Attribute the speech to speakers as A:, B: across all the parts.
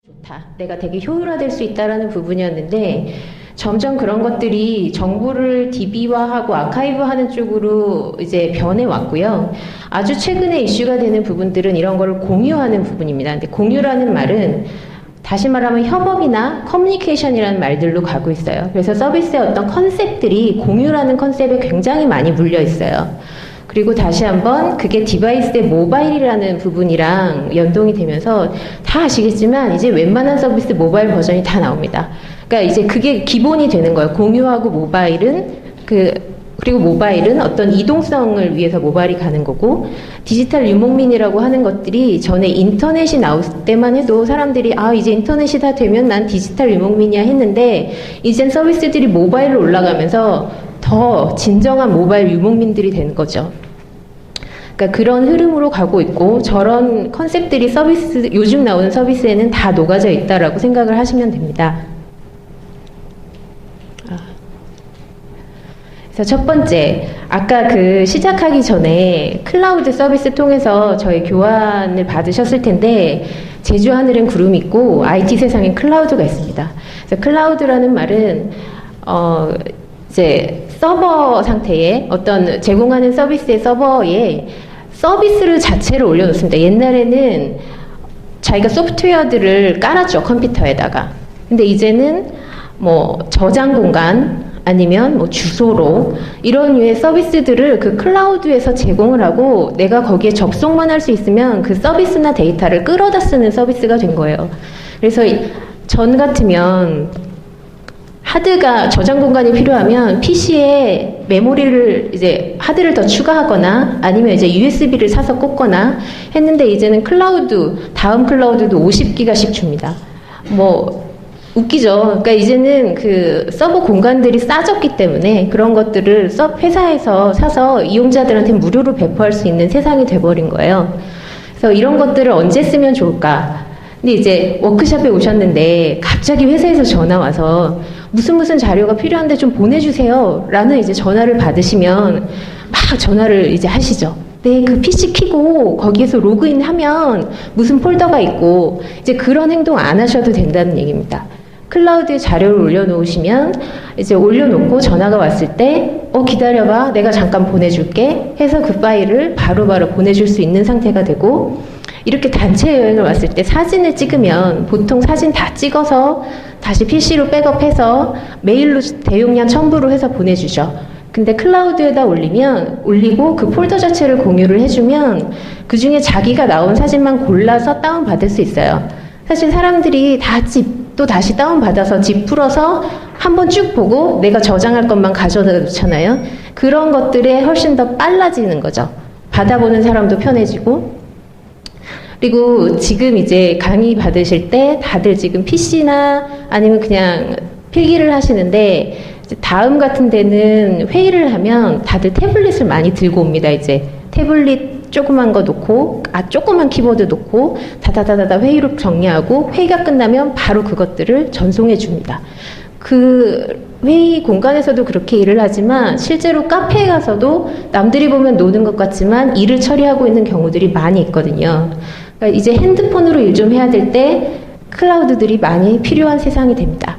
A: 좋다. 내가 되게 효율화될 수 있다라는 부분이었는데 점점 그런 것들이 정보를 DB화하고 아카이브하는 쪽으로 이제 변해 왔고요. 아주 최근에 이슈가 되는 부분들은 이런 거를 공유하는 부분입니다. 근데 공유라는 말은 다시 말하면 협업이나 커뮤니케이션이라는 말들로 가고 있어요. 그래서 서비스의 어떤 컨셉들이 공유라는 컨셉에 굉장히 많이 물려 있어요. 그리고 다시 한번 그게 디바이스의 모바일이라는 부분이랑 연동이 되면서 다 아시겠지만 이제 웬만한 서비스 모바일 버전이 다 나옵니다. 그러니까 이제 그게 기본이 되는 거예요. 공유하고 모바일은 그리고 모바일은 어떤 이동성을 위해서 모바일이 가는 거고, 디지털 유목민이라고 하는 것들이 전에 인터넷이 나올 때만 해도 사람들이 이제 인터넷이 다 되면 난 디지털 유목민이야 했는데, 이젠 서비스들이 모바일로 올라가면서 더 진정한 모바일 유목민들이 되는 거죠. 그러니까 그런 흐름으로 가고 있고, 저런 컨셉들이 요즘 나오는 서비스에는 다 녹아져 있다라고 생각을 하시면 됩니다. 그래서 첫 번째, 아까 시작하기 전에 클라우드 서비스 통해서 저희 교환을 받으셨을 텐데, 제주 하늘엔 구름이 있고 IT 세상엔 클라우드가 있습니다. 그래서 클라우드라는 말은 이제 서버 상태에 어떤 제공하는 서비스의 서버에 서비스를 자체를 올려놓습니다. 옛날에는 자기가 소프트웨어들을 깔았죠, 컴퓨터에다가. 근데 이제는 뭐 저장 공간 아니면 뭐 주소로 이런 류의 서비스들을 그 클라우드에서 제공을 하고 내가 거기에 접속만 할 수 있으면 그 서비스나 데이터를 끌어다 쓰는 서비스가 된 거예요. 그래서 전 같으면 하드가 저장 공간이 필요하면 PC에 메모리를 이제 하드를 더 추가하거나 아니면 이제 USB를 사서 꽂거나 했는데, 이제는 다음 클라우드도 50기가씩 줍니다. 뭐 웃기죠. 그러니까 이제는 서버 공간들이 싸졌기 때문에 그런 것들을 회사에서 사서 이용자들한테 무료로 배포할 수 있는 세상이 돼버린 거예요. 그래서 이런 것들을 언제 쓰면 좋을까? 근데 이제 워크숍에 오셨는데 갑자기 회사에서 전화 와서 무슨 자료가 필요한데 좀 보내주세요 라는 이제 전화를 받으시면 막 전화를 이제 하시죠. 네, 그 PC 키고 거기에서 로그인 하면 무슨 폴더가 있고, 이제 그런 행동 안 하셔도 된다는 얘기입니다. 클라우드에 자료를 올려놓으시면 이제 올려놓고 전화가 왔을 때 기다려봐, 내가 잠깐 보내줄게 해서 그 파일을 바로바로 보내줄 수 있는 상태가 되고, 이렇게 단체 여행을 왔을 때 사진을 찍으면 보통 사진 다 찍어서 다시 PC로 백업해서 메일로 대용량 첨부로 해서 보내주죠. 근데 클라우드에다 올리고 그 폴더 자체를 공유를 해주면 그 중에 자기가 나온 사진만 골라서 다운받을 수 있어요. 사실 사람들이 또 다시 다운받아서 집 풀어서 한번 쭉 보고 내가 저장할 것만 가져다 놓잖아요. 그런 것들에 훨씬 더 빨라지는 거죠. 받아보는 사람도 편해지고. 그리고 지금 이제 강의 받으실 때 다들 지금 PC나 아니면 그냥 필기를 하시는데, 다음 같은 데는 회의를 하면 다들 태블릿을 많이 들고 옵니다. 이제 태블릿 조그만 거 놓고, 조그만 키보드 놓고 다다다다다 회의록 정리하고, 회의가 끝나면 바로 그것들을 전송해 줍니다. 그 회의 공간에서도 그렇게 일을 하지만 실제로 카페에 가서도 남들이 보면 노는 것 같지만 일을 처리하고 있는 경우들이 많이 있거든요. 그러니까 이제 핸드폰으로 일 좀 해야 될 때 클라우드들이 많이 필요한 세상이 됩니다.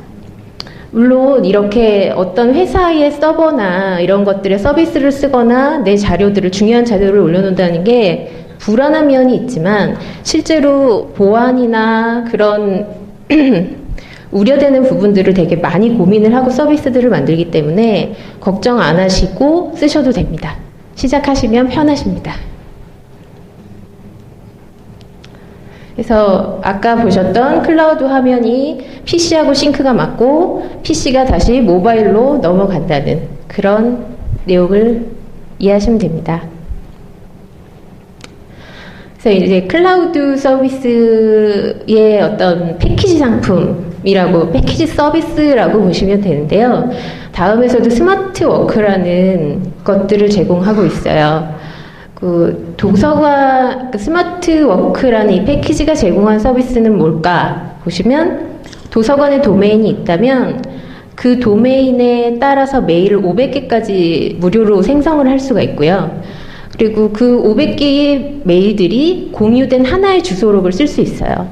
A: 물론 이렇게 어떤 회사의 서버나 이런 것들의 서비스를 쓰거나 내 중요한 자료를 올려놓는다는 게 불안한 면이 있지만, 실제로 보안이나 그런 우려되는 부분들을 되게 많이 고민을 하고 서비스들을 만들기 때문에 걱정 안 하시고 쓰셔도 됩니다. 시작하시면 편하십니다. 그래서 아까 보셨던 클라우드 화면이 PC하고 싱크가 맞고 PC가 다시 모바일로 넘어간다는 그런 내용을 이해하시면 됩니다. 그래서 이제 클라우드 서비스의 어떤 패키지 상품이라고, 패키지 서비스라고 보시면 되는데요. 다음에서도 스마트 워크라는 것들을 제공하고 있어요. 도서관, 스마트 워크라는 이 패키지가 제공한 서비스는 뭘까 보시면, 도서관에 도메인이 있다면 그 도메인에 따라서 메일을 500개까지 무료로 생성을 할 수가 있고요. 그리고 그 500개의 메일들이 공유된 하나의 주소록을 쓸 수 있어요.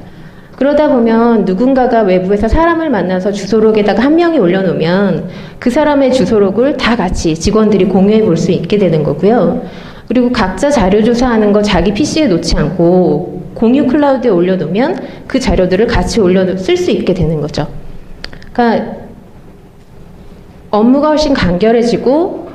A: 그러다 보면 누군가가 외부에서 사람을 만나서 주소록에다가 한 명이 올려놓으면 그 사람의 주소록을 다 같이 직원들이 공유해 볼 수 있게 되는 거고요. 그리고 각자 자료 조사하는 거 자기 PC에 놓지 않고 공유 클라우드에 올려놓으면 그 자료들을 같이 쓸 수 있게 되는 거죠. 그러니까 업무가 훨씬 간결해지고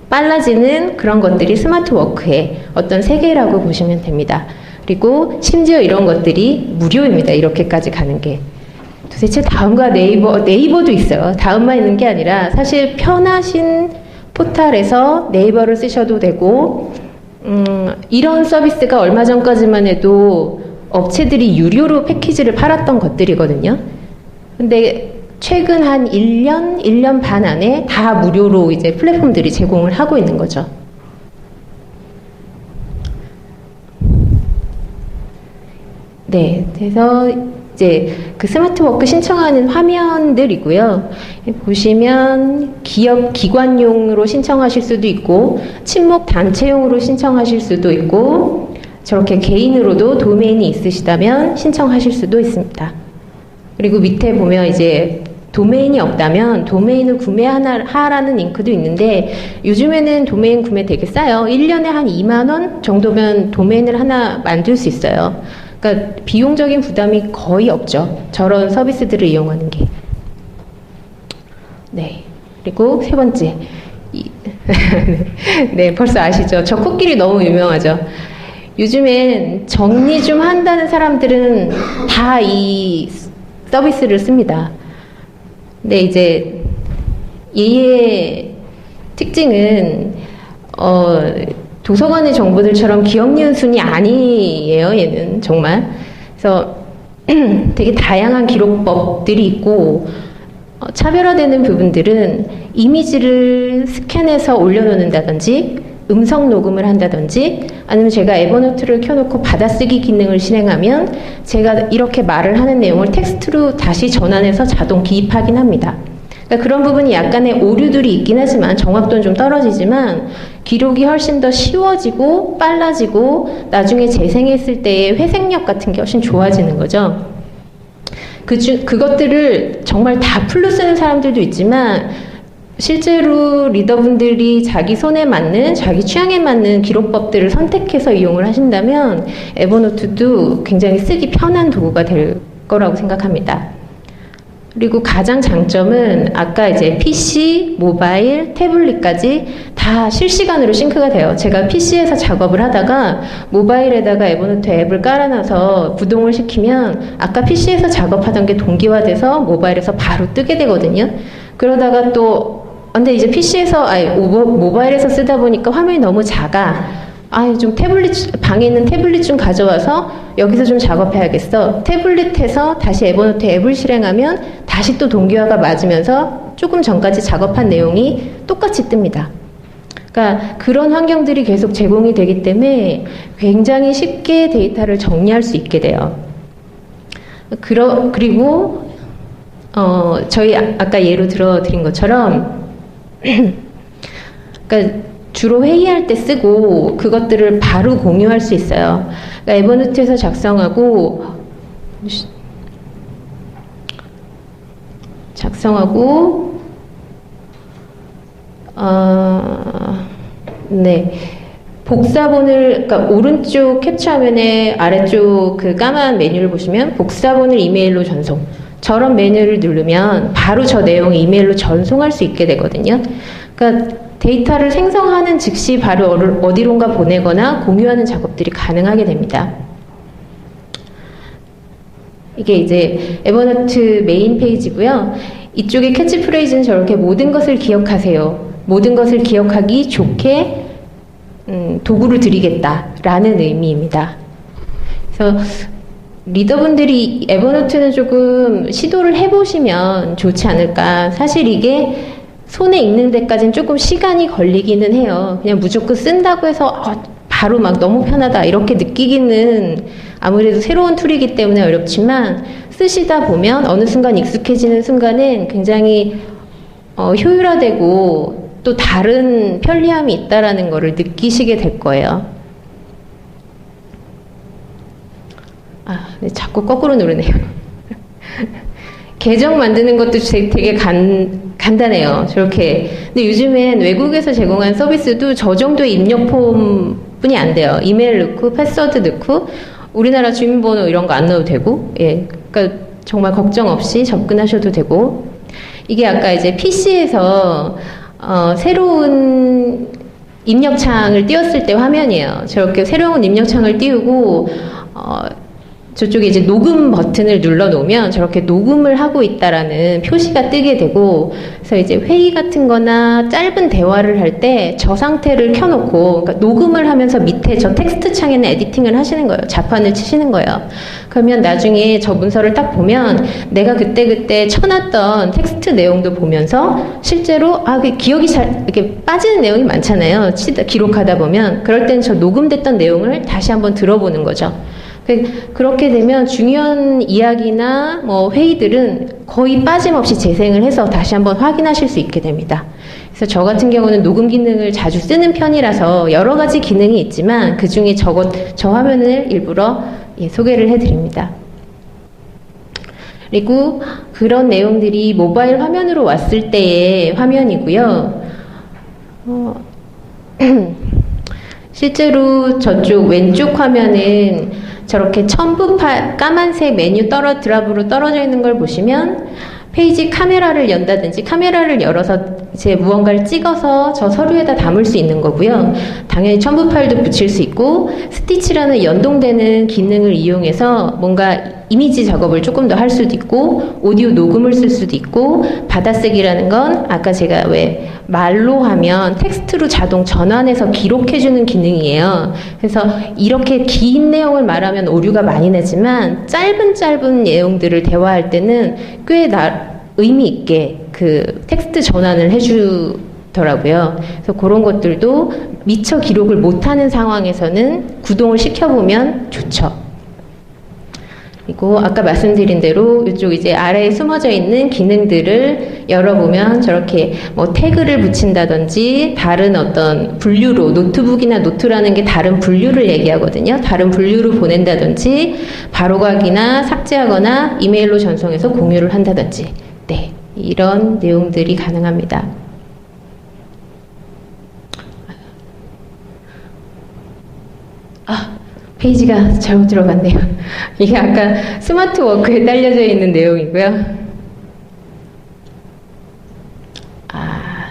A: 빨라지는 그런 것들이 스마트 워크의 어떤 세계라고 보시면 됩니다. 그리고 심지어 이런 것들이 무료입니다. 이렇게까지 가는 게. 도대체 다음과 네이버도 있어요. 다음만 있는 게 아니라 사실 편하신 포털에서 네이버를 쓰셔도 되고 이런 서비스가 얼마 전까지만 해도 업체들이 유료로 패키지를 팔았던 것들이거든요. 근데 최근 한 1년 반 안에 다 무료로 이제 플랫폼들이 제공을 하고 있는 거죠. 네, 그래서 이제 그 스마트 워크 신청하는 화면들이고요. 보시면 기업 기관용으로 신청하실 수도 있고, 친목 단체용으로 신청하실 수도 있고, 저렇게 개인으로도 도메인이 있으시다면 신청하실 수도 있습니다. 그리고 밑에 보면 이제 도메인이 없다면 도메인을 구매하라는 링크도 있는데 요즘에는 도메인 구매 되게 싸요. 1년에 한 2만 원 정도면 도메인을 하나 만들 수 있어요. 그러니까 비용적인 부담이 거의 없죠. 저런 서비스들을 이용하는 게. 네. 그리고 세 번째. 네, 벌써 아시죠? 저 코끼리 너무 유명하죠. 요즘엔 정리 좀 한다는 사람들은 다 이 서비스를 씁니다. 근데 이제 얘의 특징은 도서관의 정보들처럼 기억 니은 순이 아니에요. 얘는 정말. 그래서 되게 다양한 기록법들이 있고 차별화되는 부분들은 이미지를 스캔해서 올려놓는다든지 음성 녹음을 한다든지 아니면 제가 에버노트를 켜놓고 받아쓰기 기능을 실행하면 제가 이렇게 말을 하는 내용을 텍스트로 다시 전환해서 자동 기입하긴 합니다. 그러니까 그런 부분이 약간의 오류들이 있긴 하지만 정확도는 좀 떨어지지만 기록이 훨씬 더 쉬워지고 빨라지고 나중에 재생했을 때의 회색력 같은 게 훨씬 좋아지는 거죠. 그것들을 정말 다 풀로 쓰는 사람들도 있지만 실제로 리더분들이 자기 손에 맞는, 자기 취향에 맞는 기록법들을 선택해서 이용을 하신다면 에버노트도 굉장히 쓰기 편한 도구가 될 거라고 생각합니다. 그리고 가장 장점은 아까 이제 PC, 모바일, 태블릿까지 다 실시간으로 싱크가 돼요. 제가 PC에서 작업을 하다가 모바일에다가 에버노트 앱을 깔아놔서 구동을 시키면 아까 PC에서 작업하던 게 동기화돼서 모바일에서 바로 뜨게 되거든요. 그러다가 또 근데 이제 PC에서, 모바일에서 쓰다 보니까 화면이 너무 작아. 좀 방에 있는 태블릿 좀 가져와서 여기서 좀 작업해야겠어. 태블릿에서 다시 에버노트 앱을 실행하면 다시 또 동기화가 맞으면서 조금 전까지 작업한 내용이 똑같이 뜹니다. 그러니까 그런 환경들이 계속 제공이 되기 때문에 굉장히 쉽게 데이터를 정리할 수 있게 돼요. 그리고, 저희 아까 예로 들어드린 것처럼 그러니까 주로 회의할 때 쓰고 그것들을 바로 공유할 수 있어요. 그러니까 에버노트에서 작성하고 네. 복사본을, 그러니까 오른쪽 캡처 화면에 아래쪽 그 까만 메뉴를 보시면 복사본을 이메일로 전송. 저런 메뉴를 누르면 바로 저 내용을 이메일로 전송할 수 있게 되거든요. 그러니까 데이터를 생성하는 즉시 바로 어디론가 보내거나 공유하는 작업들이 가능하게 됩니다. 이게 이제 에버노트 메인 페이지고요. 이쪽에 캐치프레이즈는 저렇게 모든 것을 기억하세요. 모든 것을 기억하기 좋게 도구를 드리겠다라는 의미입니다. 그래서 리더분들이 에버노트는 조금 시도를 해보시면 좋지 않을까. 사실 이게 손에 익는 데까지는 조금 시간이 걸리기는 해요. 그냥 무조건 쓴다고 해서 바로 막 너무 편하다 이렇게 느끼기는 아무래도 새로운 툴이기 때문에 어렵지만 쓰시다 보면 어느 순간 익숙해지는 순간엔 굉장히 효율화되고 또 다른 편리함이 있다라는 거를 느끼시게 될 거예요. 네, 자꾸 거꾸로 누르네요. 계정 만드는 것도 되게 간단해요. 저렇게. 근데 요즘엔 외국에서 제공한 서비스도 저 정도의 입력 폼뿐이 안 돼요. 이메일 넣고, 패스워드 넣고, 우리나라 주민번호 이런 거 안 넣어도 되고, 예. 그러니까 정말 걱정 없이 접근하셔도 되고, 이게 아까 이제 PC에서, 새로운 입력창을 띄웠을 때 화면이에요. 저렇게 새로운 입력창을 띄우고, 저쪽에 이제 녹음 버튼을 눌러 놓으면 저렇게 녹음을 하고 있다라는 표시가 뜨게 되고, 그래서 이제 회의 같은 거나 짧은 대화를 할 때 저 상태를 켜놓고, 그러니까 녹음을 하면서 밑에 저 텍스트 창에는 에디팅을 하시는 거예요. 자판을 치시는 거예요. 그러면 나중에 저 문서를 딱 보면 내가 그때 쳐놨던 텍스트 내용도 보면서 실제로, 기억이 잘, 이렇게 빠지는 내용이 많잖아요. 기록하다 보면. 그럴 땐 저 녹음됐던 내용을 다시 한번 들어보는 거죠. 그렇게 되면 중요한 이야기나 뭐 회의들은 거의 빠짐없이 재생을 해서 다시 한번 확인하실 수 있게 됩니다. 그래서 저 같은 경우는 녹음 기능을 자주 쓰는 편이라서 여러 가지 기능이 있지만 그 중에 저 화면을 일부러 소개를 해드립니다. 그리고 그런 내용들이 모바일 화면으로 왔을 때의 화면이고요. 실제로 저쪽 왼쪽 화면은 저렇게 첨부판 까만색 메뉴 드랍으로 떨어져 있는 걸 보시면 페이지 카메라를 연다든지 카메라를 열어서 이제 무언가를 찍어서 저 서류에다 담을 수 있는 거고요. 당연히 첨부 파일도 붙일 수 있고 스티치라는 연동되는 기능을 이용해서 뭔가 이미지 작업을 조금 더 할 수도 있고 오디오 녹음을 쓸 수도 있고 받아쓰기라는 건 아까 제가 왜 말로 하면 텍스트로 자동 전환해서 기록해주는 기능이에요. 그래서 이렇게 긴 내용을 말하면 오류가 많이 나지만 짧은 내용들을 대화할 때는 꽤 의미 있게 그 텍스트 전환을 해주더라고요. 그래서 그런 것들도 미처 기록을 못하는 상황에서는 구동을 시켜보면 좋죠. 그리고 아까 말씀드린 대로 이쪽 이제 아래에 숨어져 있는 기능들을 열어보면 저렇게 뭐 태그를 붙인다든지 다른 어떤 분류로 노트북이나 노트라는 게 다른 분류를 얘기하거든요. 다른 분류로 보낸다든지 바로가기나 삭제하거나 이메일로 전송해서 공유를 한다든지 네, 이런 내용들이 가능합니다. 페이지가 잘못 들어갔네요. 이게 아까 스마트 워크에 딸려져 있는 내용이고요.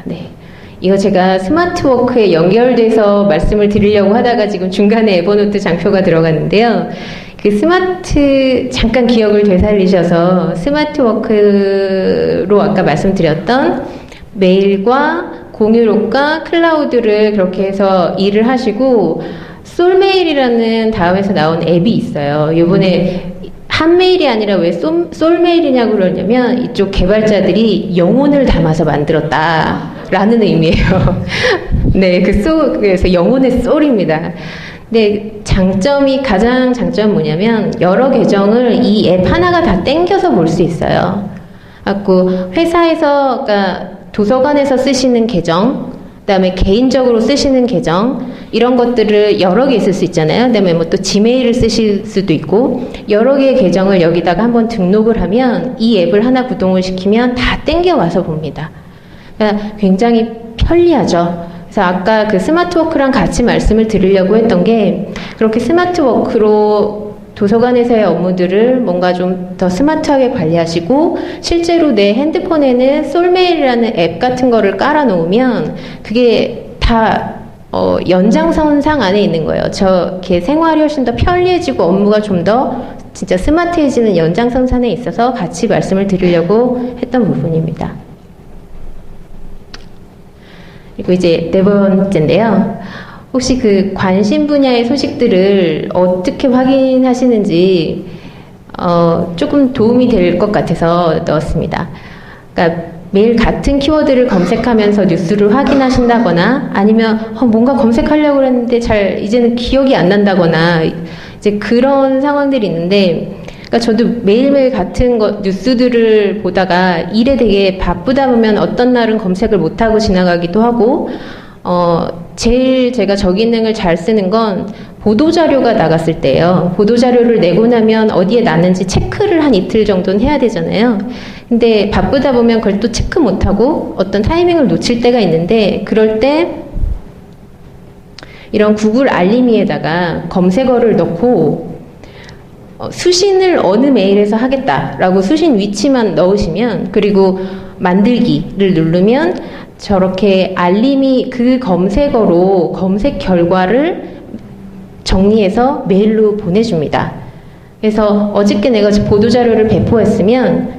A: 네. 이거 제가 스마트 워크에 연결돼서 말씀을 드리려고 하다가 지금 중간에 에버노트 장표가 들어갔는데요. 그 잠깐 기억을 되살리셔서 스마트 워크로 아까 말씀드렸던 메일과 공유록과 클라우드를 그렇게 해서 일을 하시고 솔메일이라는 다음에서 나온 앱이 있어요. 이번에 한메일이 아니라 왜 솔메일이냐고 그러냐면 이쪽 개발자들이 영혼을 담아서 만들었다라는 의미예요. 네, 그래서 영혼의 솔입니다. 근데 가장 장점은 뭐냐면 여러 계정을 이 앱 하나가 다 땡겨서 볼 수 있어요. 그래서 회사에서, 그러니까 도서관에서 쓰시는 계정, 그다음에 개인적으로 쓰시는 계정 이런 것들을 여러 개 있을 수 있잖아요. 그다음에 뭐 또 지메일을 쓰실 수도 있고 여러 개의 계정을 여기다가 한번 등록을 하면 이 앱을 하나 구동을 시키면 다 땡겨 와서 봅니다. 그러니까 굉장히 편리하죠. 그래서 아까 그 스마트워크랑 같이 말씀을 드리려고 했던 게 그렇게 스마트워크로 도서관에서의 업무들을 뭔가 좀 더 스마트하게 관리하시고 실제로 내 핸드폰에는 솔메일이라는 앱 같은 거를 깔아 놓으면 그게 다 연장선상 안에 있는 거예요. 이렇게 생활이 훨씬 더 편리해지고 업무가 좀 더 진짜 스마트해지는 연장선상에 있어서 같이 말씀을 드리려고 했던 부분입니다. 그리고 이제 네 번째인데요. 혹시 그 관심 분야의 소식들을 어떻게 확인하시는지 조금 도움이 될 것 같아서 넣었습니다. 그러니까 매일 같은 키워드를 검색하면서 뉴스를 확인하신다거나 아니면 뭔가 검색하려고 했는데 이제는 기억이 안 난다거나 이제 그런 상황들이 있는데 그러니까 저도 매일매일 같은 뉴스들을 보다가 일에 되게 바쁘다 보면 어떤 날은 검색을 못하고 지나가기도 하고 제일 제가 저 기능을 잘 쓰는 건 보도자료가 나갔을 때예요. 보도자료를 내고 나면 어디에 났는지 체크를 한 이틀 정도는 해야 되잖아요. 근데 바쁘다 보면 그걸 또 체크 못하고 어떤 타이밍을 놓칠 때가 있는데, 그럴 때 이런 구글 알림이에다가 검색어를 넣고 수신을 어느 메일에서 하겠다라고 수신 위치만 넣으시면, 그리고 만들기를 누르면 저렇게 알림이 그 검색어로 검색 결과를 정리해서 메일로 보내줍니다. 그래서 어저께 내가 보도자료를 배포했으면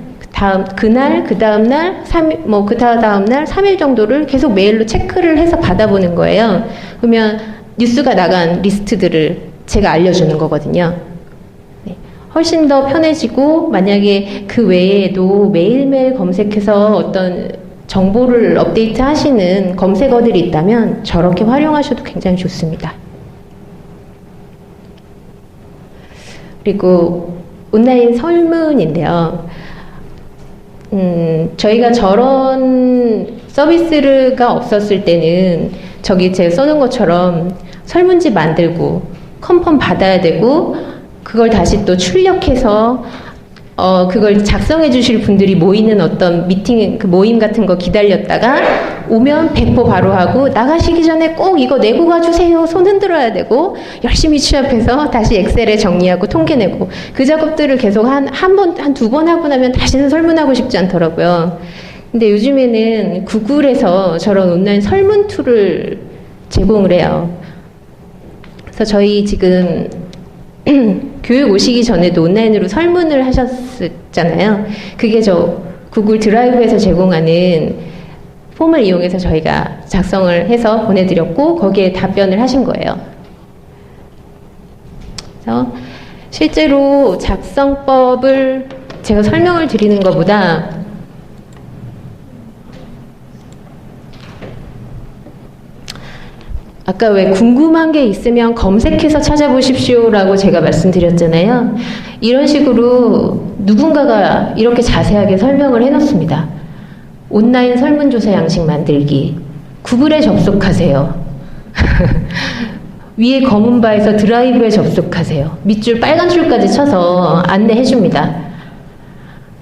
A: 그날, 그 다음날, 그 다음날 3일 정도를 계속 메일로 체크를 해서 받아보는 거예요. 그러면 뉴스가 나간 리스트들을 제가 알려주는 거거든요. 네. 훨씬 더 편해지고, 만약에 그 외에도 매일매일 검색해서 어떤 정보를 업데이트 하시는 검색어들이 있다면 저렇게 활용하셔도 굉장히 좋습니다. 그리고 온라인 설문인데요. 저희가 저런 서비스가 없었을 때는 저기 제가 써놓은 것처럼 설문지 만들고 컨펌 받아야 되고, 그걸 다시 또 출력해서 그걸 작성해 주실 분들이 모이는 어떤 미팅, 그 모임 같은 거 기다렸다가 오면 배포 바로 하고, 나가시기 전에 꼭 이거 내고 가주세요. 손 흔들어야 되고, 열심히 취합해서 다시 엑셀에 정리하고 통계 내고, 그 작업들을 계속 한 두 번 하고 나면 다시는 설문하고 싶지 않더라고요. 근데 요즘에는 구글에서 저런 온라인 설문 툴을 제공을 해요. 그래서 저희 지금 교육 오시기 전에도 온라인으로 설문을 하셨잖아요. 그게 저 구글 드라이브에서 제공하는 폼을 이용해서 저희가 작성을 해서 보내드렸고, 거기에 답변을 하신 거예요. 그래서 실제로 작성법을 제가 설명을 드리는 것보다 아까 왜 궁금한 게 있으면 검색해서 찾아보십시오라고 제가 말씀드렸잖아요. 이런 식으로 누군가가 이렇게 자세하게 설명을 해놓습니다. 온라인 설문조사 양식 만들기. 구글에 접속하세요. 위에 검은 바에서 드라이브에 접속하세요. 밑줄 빨간 줄까지 쳐서 안내해 줍니다.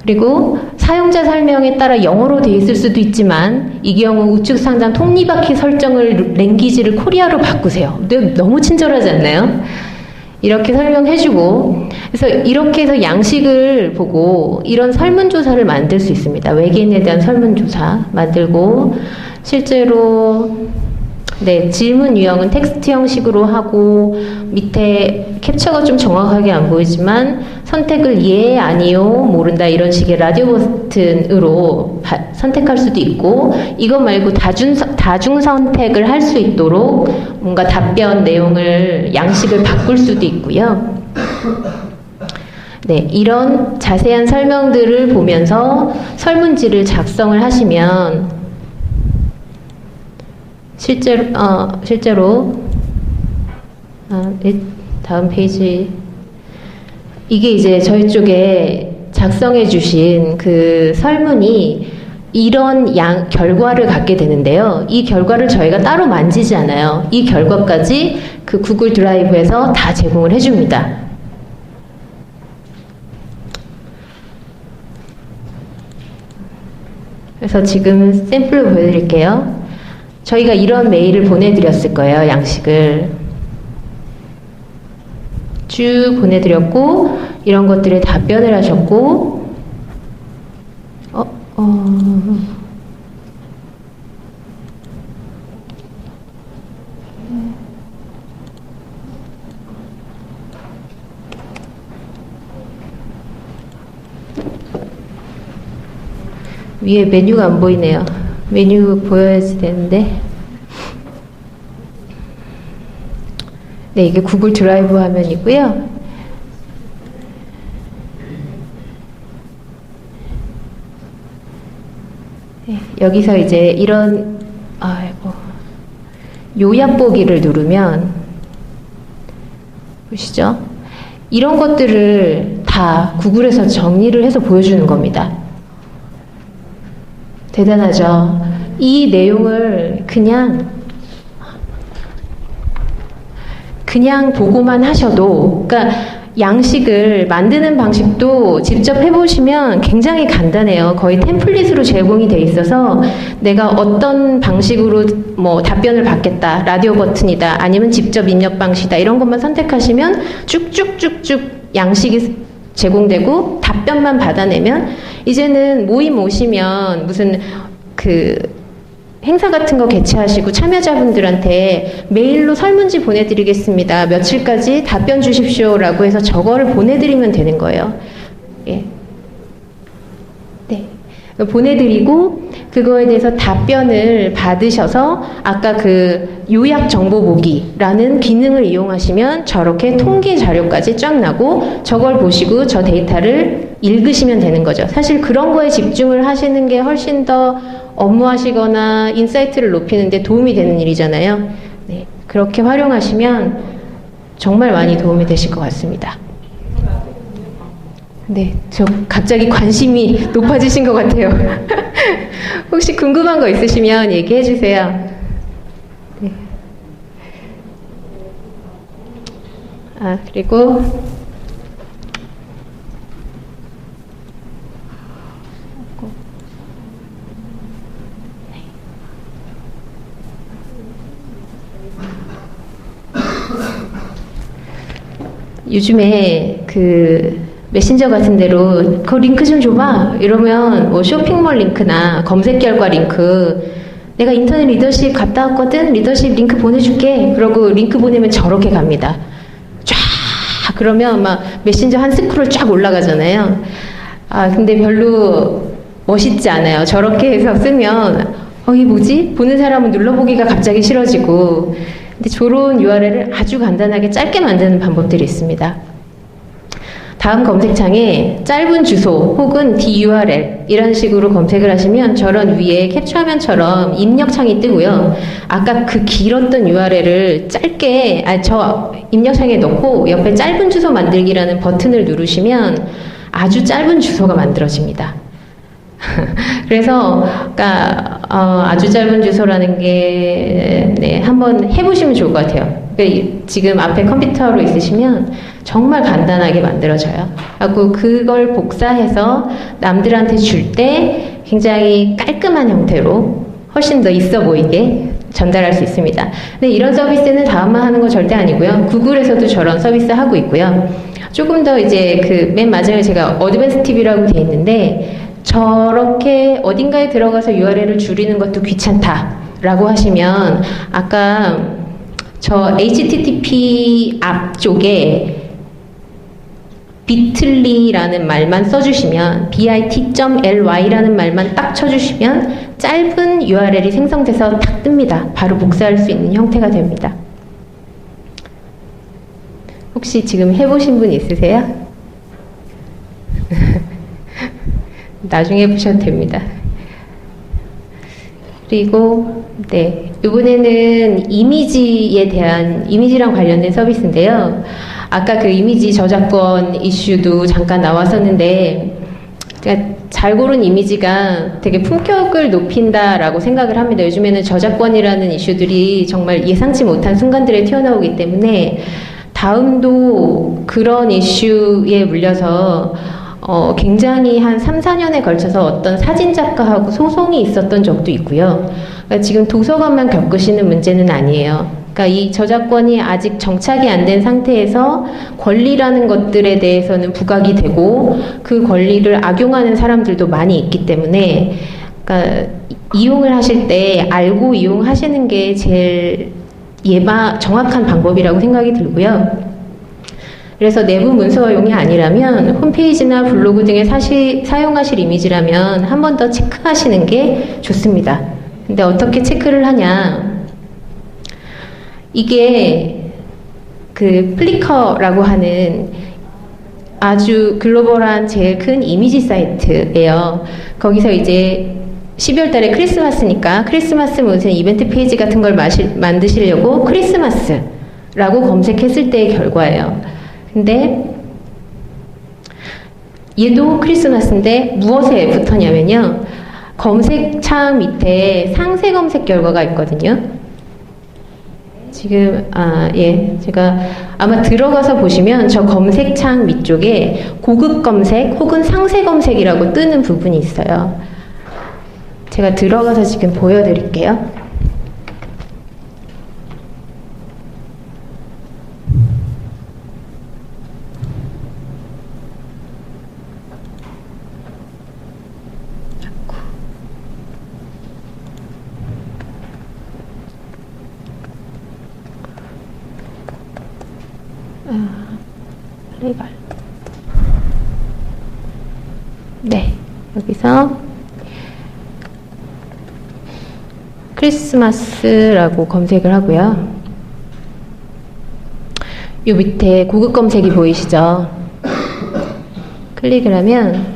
A: 그리고 사용자 설명에 따라 영어로 되어 있을 수도 있지만, 이 경우 우측 상단 톱니바퀴 설정을 랭귀지를 코리아로 바꾸세요. 너무 친절하지 않나요? 이렇게 설명해주고, 그래서 이렇게 해서 양식을 보고 이런 설문조사를 만들 수 있습니다. 외계인에 대한 설문조사 만들고, 실제로 질문 유형은 텍스트 형식으로 하고, 밑에 캡처가 좀 정확하게 안 보이지만 선택을 예, 아니요, 모른다 이런 식의 라디오 버튼으로 선택할 수도 있고, 이것 말고 다중 선택을 할 수 있도록 뭔가 답변 내용을 양식을 바꿀 수도 있고요. 네, 이런 자세한 설명들을 보면서 설문지를 작성을 하시면 실제로 다음 페이지, 이게 이제 저희 쪽에 작성해 주신 그 설문이 이런 결과를 갖게 되는데요. 이 결과를 저희가 따로 만지지 않아요. 이 결과까지 그 구글 드라이브에서 다 제공을 해줍니다. 그래서 지금 샘플로 보여드릴게요. 저희가 이런 메일을 보내드렸을 거예요. 양식을 쭉 보내드렸고, 이런 것들에 답변을 하셨고, 위에 메뉴가 안 보이네요. 메뉴 보여야지 되는데. 네, 이게 구글 드라이브 화면이고요. 네, 여기서 이제 이런 요약 보기를 누르면 보시죠. 이런 것들을 다 구글에서 정리를 해서 보여주는 겁니다. 대단하죠. 이 내용을 그냥 그냥 보고만 하셔도, 그러니까 양식을 만드는 방식도 직접 해보시면 굉장히 간단해요. 거의 템플릿으로 제공이 돼 있어서 내가 어떤 방식으로 뭐 답변을 받겠다, 라디오 버튼이다, 아니면 직접 입력 방식이다, 이런 것만 선택하시면 쭉쭉쭉쭉 양식이 제공되고 답변만 받아내면, 이제는 모임 오시면 무슨 그 행사 같은 거 개최하시고 참여자분들한테 메일로 설문지 보내드리겠습니다, 며칠까지 답변 주십시오라고 해서 저거를 보내드리면 되는 거예요. 예. 네. 보내드리고 그거에 대해서 답변을 받으셔서 아까 그 요약 정보 보기라는 기능을 이용하시면 저렇게 통계 자료까지 쫙 나고 저걸 보시고 저 데이터를 읽으시면 되는 거죠. 사실 그런 거에 집중을 하시는 게 훨씬 더 업무하시거나 인사이트를 높이는 데 도움이 되는 일이잖아요. 네, 그렇게 활용하시면 정말 많이 도움이 되실 것 같습니다. 네, 저 갑자기 관심이 높아지신 것 같아요. 혹시 궁금한 거 있으시면 얘기해 주세요. 네. 그리고 요즘에 그 메신저 같은 데로 그 링크 좀 줘봐 이러면 뭐 쇼핑몰 링크나 검색 결과 링크, 내가 인터넷 리더십 갔다 왔거든, 리더십 링크 보내줄게, 그러고 링크 보내면 저렇게 갑니다. 쫙 그러면 막 메신저 한 스크롤 쫙 올라가잖아요. 근데 별로 멋있지 않아요. 저렇게 해서 쓰면 이게 뭐지? 보는 사람은 눌러보기가 갑자기 싫어지고. 근데 저런 URL을 아주 간단하게 짧게 만드는 방법들이 있습니다. 다음 검색창에 짧은 주소 혹은 DURL 이런 식으로 검색을 하시면 저런 위에 캡처화면처럼 입력창이 뜨고요. 아까 그 길었던 URL을 짧게 저 입력창에 넣고 옆에 짧은 주소 만들기라는 버튼을 누르시면 아주 짧은 주소가 만들어집니다. 그래서 그러니까 아주 짧은 주소라는 게 네, 한번 해보시면 좋을 것 같아요. 그러니까 지금 앞에 컴퓨터로 있으시면 정말 간단하게 만들어져요. 하고 그걸 복사해서 남들한테 줄 때 굉장히 깔끔한 형태로 훨씬 더 있어 보이게 전달할 수 있습니다. 근데 이런 서비스는 다음만 하는 거 절대 아니고요. 구글에서도 저런 서비스 하고 있고요. 조금 더 이제 그 맨 마지막에 제가 어드밴스 팁이라고 돼 있는데, 저렇게 어딘가에 들어가서 URL을 줄이는 것도 귀찮다라고 하시면 아까 저 HTTP 앞쪽에 bitly라는 말만 써주시면 bit.ly라는 말만 딱 쳐주시면 짧은 URL이 생성돼서 딱 뜹니다. 바로 복사할 수 있는 형태가 됩니다. 혹시 지금 해보신 분 있으세요? 나중에 해보셔도 됩니다. 그리고 네, 이번에는 이미지랑 관련된 서비스인데요. 아까 그 이미지 저작권 이슈도 잠깐 나왔었는데, 그러니까 잘 고른 이미지가 되게 품격을 높인다라고 생각을 합니다. 요즘에는 저작권이라는 이슈들이 정말 예상치 못한 순간들에 튀어나오기 때문에 다음도 그런 이슈에 물려서 굉장히 한 3, 4년에 걸쳐서 어떤 사진작가하고 소송이 있었던 적도 있고요. 그러니까 지금 도서관만 겪으시는 문제는 아니에요. 그러니까 이 저작권이 아직 정착이 안 된 상태에서 권리라는 것들에 대해서는 부각이 되고 그 권리를 악용하는 사람들도 많이 있기 때문에, 그러니까 이용을 하실 때 알고 이용하시는 게 제일 정확한 방법이라고 생각이 들고요. 그래서 내부 문서화용이 아니라면 홈페이지나 블로그 등에 사용하실 이미지라면 한 번 더 체크하시는 게 좋습니다. 근데 어떻게 체크를 하냐? 이게 그 플리커라고 하는 아주 글로벌한 제일 큰 이미지 사이트예요. 거기서 이제 12월 달에 크리스마스니까 크리스마스 무슨 이벤트 페이지 같은 걸 만드시려고 크리스마스라고 검색했을 때의 결과예요. 근데 얘도 크리스마스인데 무엇에 붙었냐면요, 검색창 밑에 상세 검색 결과가 있거든요. 지금, 예. 제가 아마 들어가서 보시면 저 검색창 위쪽에 고급 검색 혹은 상세 검색이라고 뜨는 부분이 있어요. 제가 들어가서 지금 보여드릴게요. 레이발. 네, 여기서 크리스마스라고 검색을 하고요. 요 밑에 고급 검색이 보이시죠? 클릭을 하면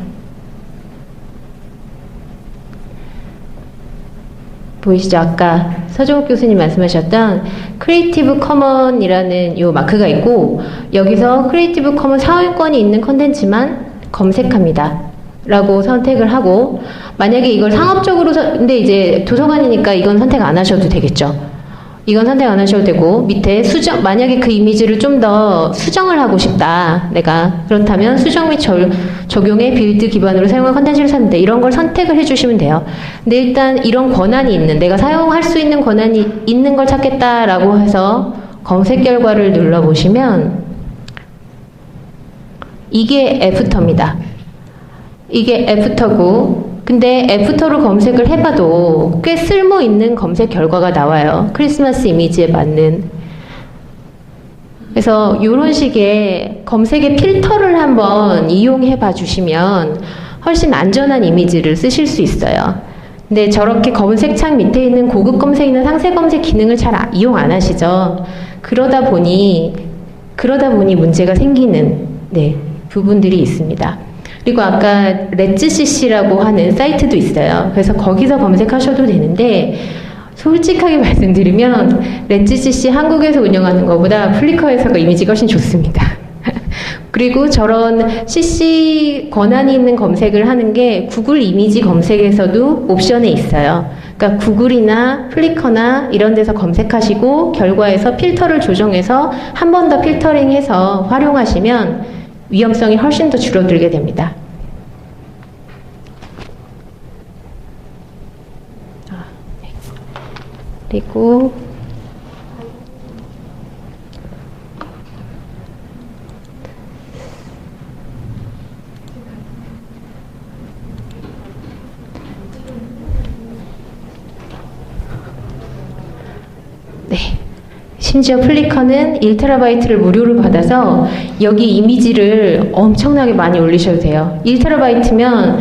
A: 보이시죠? 아까 서정욱 교수님 말씀하셨던 크리에이티브 커먼이라는 요 마크가 있고, 여기서 크리에이티브 커먼 사용권이 있는 컨텐츠만 검색합니다 라고 선택을 하고, 만약에 이걸 상업적으로 근데 이제 도서관이니까 이건 선택 안 하셔도 되겠죠. 이건 선택 안 하셔도 되고, 밑에 수정, 만약에 그 이미지를 좀 더 수정을 하고 싶다, 내가. 그렇다면 수정 및 적용의 빌드 기반으로 사용한 컨텐츠를 샀는데, 이런 걸 선택을 해주시면 돼요. 근데 일단 이런 권한이 있는, 내가 사용할 수 있는 권한이 있는 걸 찾겠다라고 해서 검색 결과를 눌러보시면, 이게 애프터입니다. 이게 애프터고, 근데 애프터로 검색을 해봐도 꽤 쓸모 있는 검색 결과가 나와요. 크리스마스 이미지에 맞는. 그래서 이런 식의 검색의 필터를 한번 이용해 봐 주시면 훨씬 안전한 이미지를 쓰실 수 있어요. 근데 저렇게 검색창 밑에 있는 고급 검색이나 상세 검색 기능을 잘 이용 안 하시죠. 그러다 보니 문제가 생기는, 네, 부분들이 있습니다. 그리고 아까 렛츠CC라고 하는 사이트도 있어요. 그래서 거기서 검색하셔도 되는데, 솔직하게 말씀드리면 렛츠CC 한국에서 운영하는 것보다 플리커에서가 이미지가 훨씬 좋습니다. 그리고 저런 CC 권한이 있는 검색을 하는 게 구글 이미지 검색에서도 옵션에 있어요. 그러니까 구글이나 플리커나 이런 데서 검색하시고 결과에서 필터를 조정해서 한 번 더 필터링해서 활용하시면 위험성이 훨씬 더 줄어들게 됩니다. 네. 그리고 네. 심지어 플리커는 1TB를 무료로 받아서 여기 이미지를 엄청나게 많이 올리셔도 돼요. 1TB면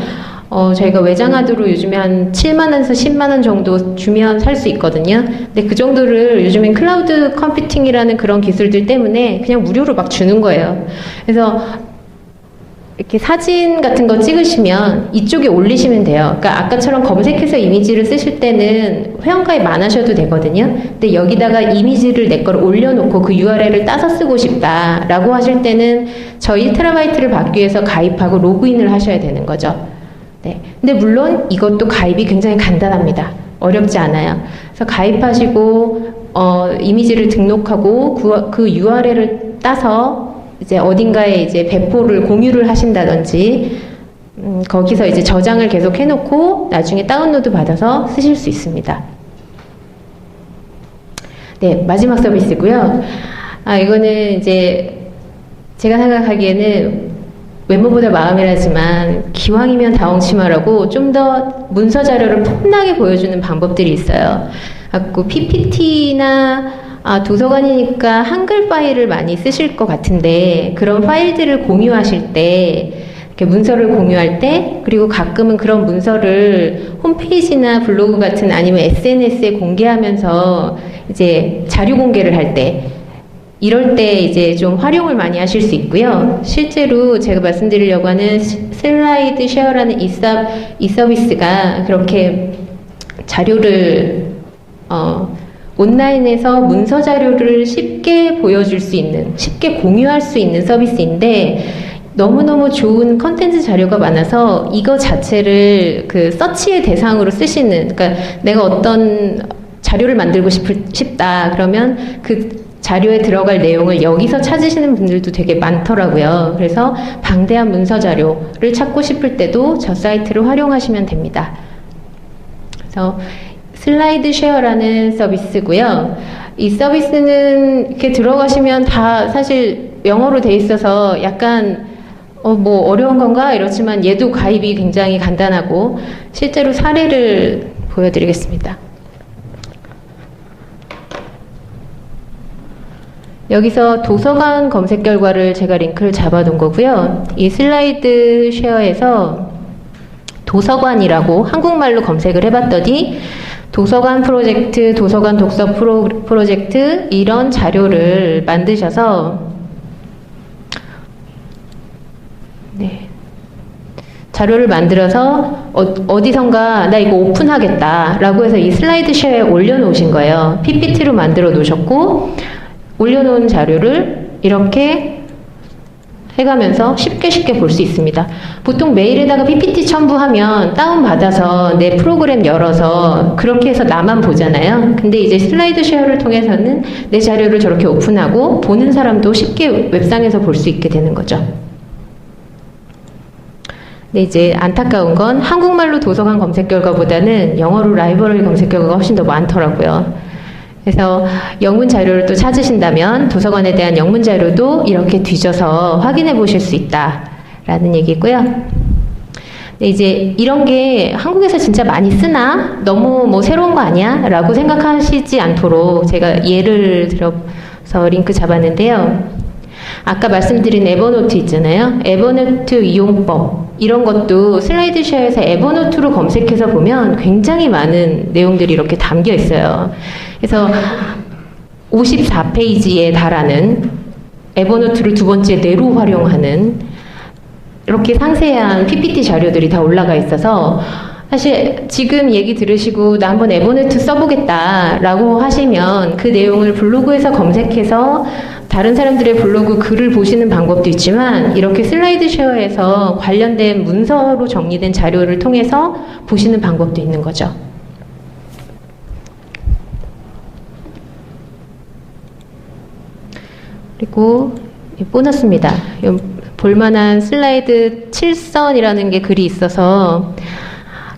A: 저희가 외장하드로 요즘에 한 7만원에서 10만원 정도 주면 살 수 있거든요. 근데 그 정도를 요즘엔 클라우드 컴퓨팅이라는 그런 기술들 때문에 그냥 무료로 막 주는 거예요. 그래서 이렇게 사진 같은 거 찍으시면 이쪽에 올리시면 돼요. 그러니까 아까처럼 검색해서 이미지를 쓰실 때는 회원가입 안 하셔도 되거든요. 근데 여기다가 이미지를 내 걸 올려놓고 그 URL을 따서 쓰고 싶다라고 하실 때는 저 1TB를 받기 위해서 가입하고 로그인을 하셔야 되는 거죠. 네. 근데 물론 이것도 가입이 굉장히 간단합니다. 어렵지 않아요. 그래서 가입하시고 이미지를 등록하고 그 URL을 따서 이제 어딘가에 이제 배포를 공유를 하신다든지 거기서 이제 저장을 계속 해놓고 나중에 다운로드 받아서 쓰실 수 있습니다. 네, 마지막 서비스고요. 이거는 이제 제가 생각하기에는 외모보다 마음이라지만 기왕이면 다홍치마라고 좀 더 문서 자료를 폼나게 보여주는 방법들이 있어요. 갖고 PPT나 도서관이니까 한글 파일을 많이 쓰실 것 같은데 그런 파일들을 공유하실 때 이렇게 문서를 공유할 때 그리고 가끔은 그런 문서를 홈페이지나 블로그 같은 아니면 SNS에 공개하면서 이제 자료 공개를 할 때 이럴 때 이제 좀 활용을 많이 하실 수 있고요. 실제로 제가 말씀드리려고 하는 슬라이드 쉐어라는 이 서비스가 그렇게 자료를 온라인에서 문서 자료를 쉽게 보여줄 수 있는, 쉽게 공유할 수 있는 서비스인데 너무너무 좋은 컨텐츠 자료가 많아서 이거 자체를 그 서치의 대상으로 쓰시는, 그러니까 내가 어떤 자료를 만들고 싶다. 그러면 그 자료에 들어갈 내용을 여기서 찾으시는 분들도 되게 많더라고요. 그래서 방대한 문서 자료를 찾고 싶을 때도 저 사이트를 활용하시면 됩니다. 그래서 슬라이드 쉐어라는 서비스고요. 이 서비스는 이렇게 들어가시면 다 사실 영어로 돼 있어서 약간 뭐 어려운 건가 이렇지만 얘도 가입이 굉장히 간단하고 실제로 사례를 보여드리겠습니다. 여기서 도서관 검색 결과를 제가 링크를 잡아둔 거고요. 이 슬라이드 쉐어에서 도서관이라고 한국말로 검색을 해봤더니 도서관 프로젝트, 도서관 독서 프로젝트 이런 자료를 만드셔서 자료를 만들어서 어디선가 나 이거 오픈하겠다 라고 해서 이 슬라이드 쉐어에 올려놓으신 거예요. PPT로 만들어 놓으셨고 올려놓은 자료를 이렇게 해가면서 쉽게 볼 수 있습니다. 보통 메일에다가 PPT 첨부하면 다운받아서 내 프로그램 열어서 그렇게 해서 나만 보잖아요. 근데 이제 슬라이드 쉐어를 통해서는 내 자료를 저렇게 오픈하고 보는 사람도 쉽게 웹상에서 볼 수 있게 되는 거죠. 근데 이제 안타까운 건 한국말로 도서관 검색 결과보다는 영어로 라이브러리 검색 결과가 훨씬 더 많더라고요. 그래서 영문 자료를 또 찾으신다면 도서관에 대한 영문 자료도 이렇게 뒤져서 확인해 보실 수 있다라는 얘기고요. 근데 이제 이런 게 한국에서 진짜 많이 쓰나? 너무 뭐 새로운 거 아니야? 라고 생각하시지 않도록 제가 예를 들어서 링크 잡았는데요. 아까 말씀드린 에버노트 있잖아요. 에버노트 이용법 이런 것도 슬라이드 쉐어에서 에버노트로 검색해서 보면 굉장히 많은 내용들이 이렇게 담겨 있어요. 그래서 54페이지에 달하는 에버노트를 두 번째 뇌로 활용하는 이렇게 상세한 PPT 자료들이 다 올라가 있어서 사실 지금 얘기 들으시고 나 한번 에버노트 써보겠다 라고 하시면 그 내용을 블로그에서 검색해서 다른 사람들의 블로그 글을 보시는 방법도 있지만 이렇게 슬라이드 쉐어에서 관련된 문서로 정리된 자료를 통해서 보시는 방법도 있는 거죠. 그리고 보너스입니다. 볼만한 슬라이드 7선이라는 게 글이 있어서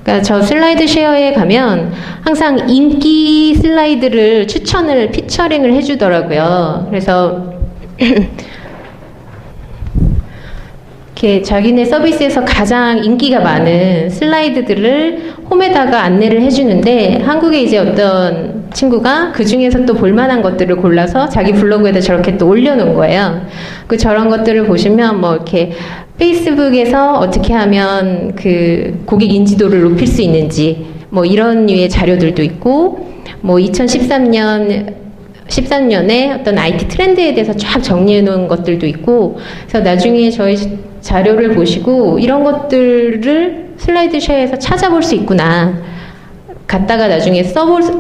A: 그러니까 저 슬라이드 쉐어에 가면 항상 인기 슬라이드를 추천을 피처링을 해주더라고요. 그래서 이렇게 자기네 서비스에서 가장 인기가 많은 슬라이드들을 홈에다가 안내를 해주는데 한국에 이제 어떤 친구가 그 중에서 또 볼만한 것들을 골라서 자기 블로그에다 저렇게 또 올려놓은 거예요. 그 저런 것들을 보시면 뭐 이렇게 페이스북에서 어떻게 하면 그 고객 인지도를 높일 수 있는지 뭐 이런 류의 자료들도 있고 뭐 13년에 어떤 IT 트렌드에 대해서 쫙 정리해 놓은 것들도 있고 그래서 나중에 저희 자료를 보시고 이런 것들을 슬라이드 쉐어에서 찾아볼 수 있구나 갖다가 나중에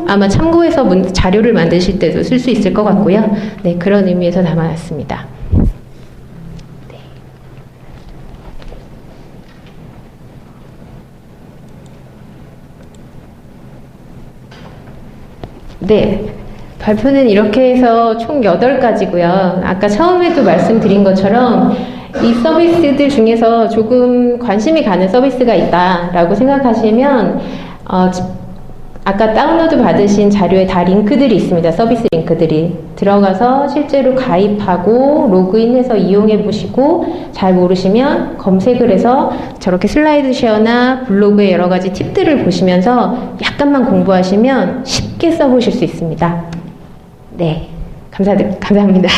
A: 아마 참고해서 자료를 만드실 때도 쓸 수 있을 것 같고요. 네, 그런 의미에서 담아놨습니다. 네, 발표는 이렇게 해서 총 8가지고요. 아까 처음에도 말씀드린 것처럼 이 서비스들 중에서 조금 관심이 가는 서비스가 있다라고 생각하시면 아까 다운로드 받으신 자료에 다 링크들이 있습니다. 서비스 링크들이. 들어가서 실제로 가입하고 로그인해서 이용해 보시고 잘 모르시면 검색을 해서 저렇게 슬라이드 쉐어나 블로그의 여러 가지 팁들을 보시면서 약간만 공부하시면 쉽게 써보실 수 있습니다. 네, 감사합니다.